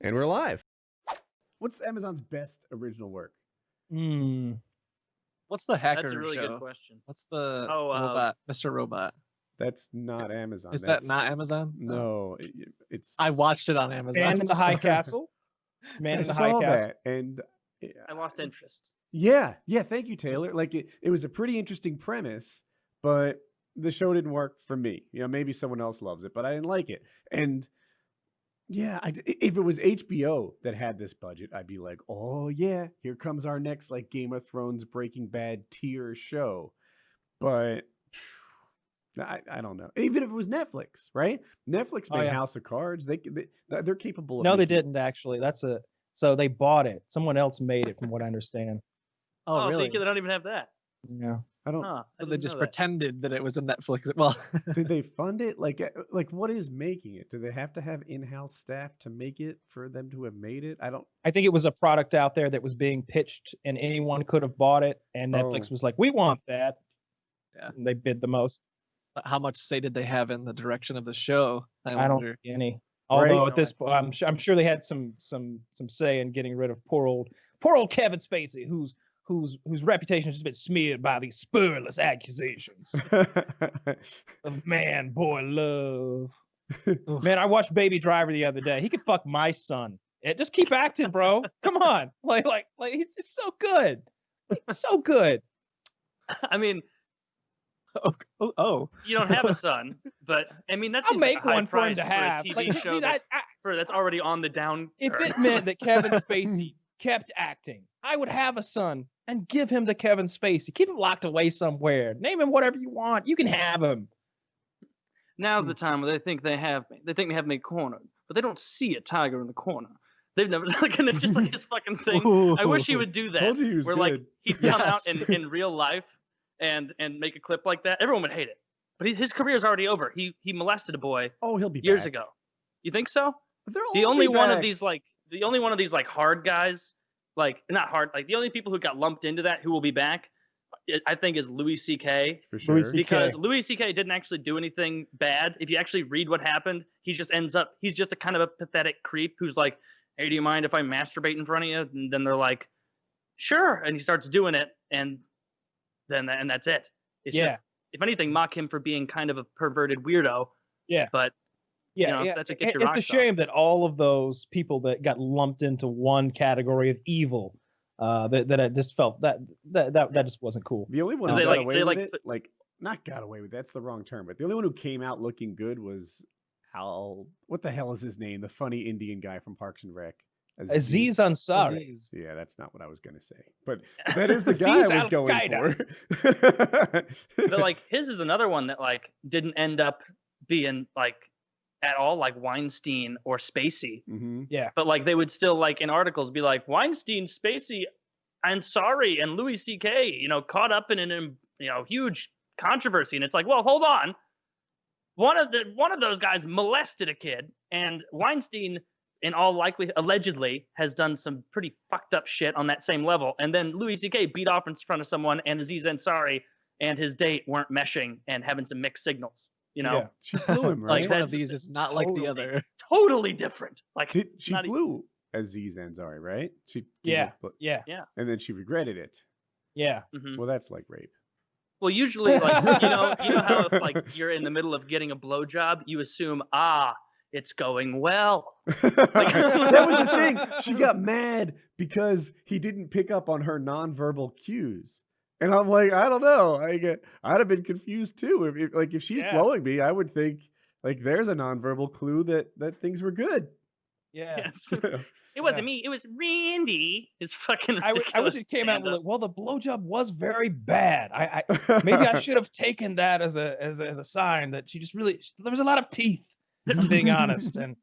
And we're live. What's Amazon's best original work? What's the hacker That's a really show? good question. What's the robot, Mr. Robot? That's not Amazon. Is that not Amazon? No, it's. I watched it on Amazon. Man in the High Castle. Man I in the High saw Castle. that, and I lost interest. yeah. Thank you, Taylor. Like it was a pretty interesting premise, but the show didn't work for me. You know, maybe someone else loves it, but I didn't like it. And yeah, if it was HBO that had this budget, I'd be like, oh yeah, here comes our next like Game of Thrones, Breaking Bad tier show. But I don't know. Even if it was Netflix, right? Netflix made House of Cards. They're capable of. No, they didn't actually. So they bought it. Someone else made it, from what I understand. Oh, really? So they don't even have that. Yeah. I don't. They just pretended that it was a Netflix. Well, did they fund it? Like what is making it? Do they have to have in-house staff to make it for them to have made it? I think it was a product out there that was being pitched, and anyone could have bought it. And Netflix was like, "We want that." Yeah. And they bid the most. How much say did they have in the direction of the show? I don't see any. Although at this point, I'm sure they had some say in getting rid of poor old Kevin Spacey, whose reputation has just been smeared by these spurious accusations of man-boy love. Man, I watched Baby Driver the other day. He could fuck my son. Just keep acting, bro. Come on, like he's so good. He's so good. I mean, you don't have a son, but I mean that's I'll make one for him to have. A TV show that's already on the down. If it meant that Kevin Spacey kept acting, I would have a son and give him to Kevin Spacey. Keep him locked away somewhere. Name him whatever you want. You can have him. Now's the time where they think they have me cornered, but they don't see a tiger in the corner. They've never and it's just like his fucking thing. Ooh. I wish he would do that. Told you he was where good. like he'd come out in real life and make a clip like that. Everyone would hate it. But his career's already over. He molested a boy. Oh, he'll be years back. ago. You think so? They're the only one of these like hard guys, like not hard, like the only people who got lumped into that who will be back, I think, is Louis C.K. For sure. Because Louis C.K. didn't actually do anything bad. If you actually read what happened, he's just a kind of a pathetic creep who's like, hey, do you mind if I masturbate in front of you? And then they're like, sure. And he starts doing it, and that's it. It's just, if anything, mock him for being kind of a perverted weirdo. Yeah. But that's what gets your it's a shame that all of those people that got lumped into one category of evil, that I just felt that just wasn't cool. The only one who got away with it, not got away with, that's the wrong term, but the only one who came out looking good was what the hell is his name? The funny Indian guy from Parks and Rec. Aziz Ansari. Yeah, that's not what I was going to say, but that is the guy I was going for. But like his is another one that like didn't end up being like at all like Weinstein or Spacey. Mm-hmm. Yeah. But like they would still like in articles be like Weinstein, Spacey, Ansari, and Louis C.K. Caught up in an huge controversy, and it's like, well, hold on. One of those guys molested a kid, and Weinstein, in all likelihood, allegedly, has done some pretty fucked up shit on that same level. And then Louis C.K. beat off in front of someone, and Aziz Ansari and his date weren't meshing and having some mixed signals. She blew him, right? Like one of these is not like the other. Totally different. Like she blew Aziz Ansari, right? Yeah. And then she regretted it. Yeah. Mm-hmm. Well, that's like rape. Well, usually, like you know how if like you're in the middle of getting a blowjob, you assume, it's going well. That was the thing. She got mad because he didn't pick up on her nonverbal cues. And I'm like, I don't know. I'd have been confused too. If she's blowing me, I would think like there's a nonverbal clue that things were good. Yeah. Yes. It wasn't me. It was Randy. It's fucking ridiculous. I wish it came out with like, well, the blowjob was very bad. I maybe I should have taken that as a sign that she just really there was a lot of teeth. If I'm being honest. And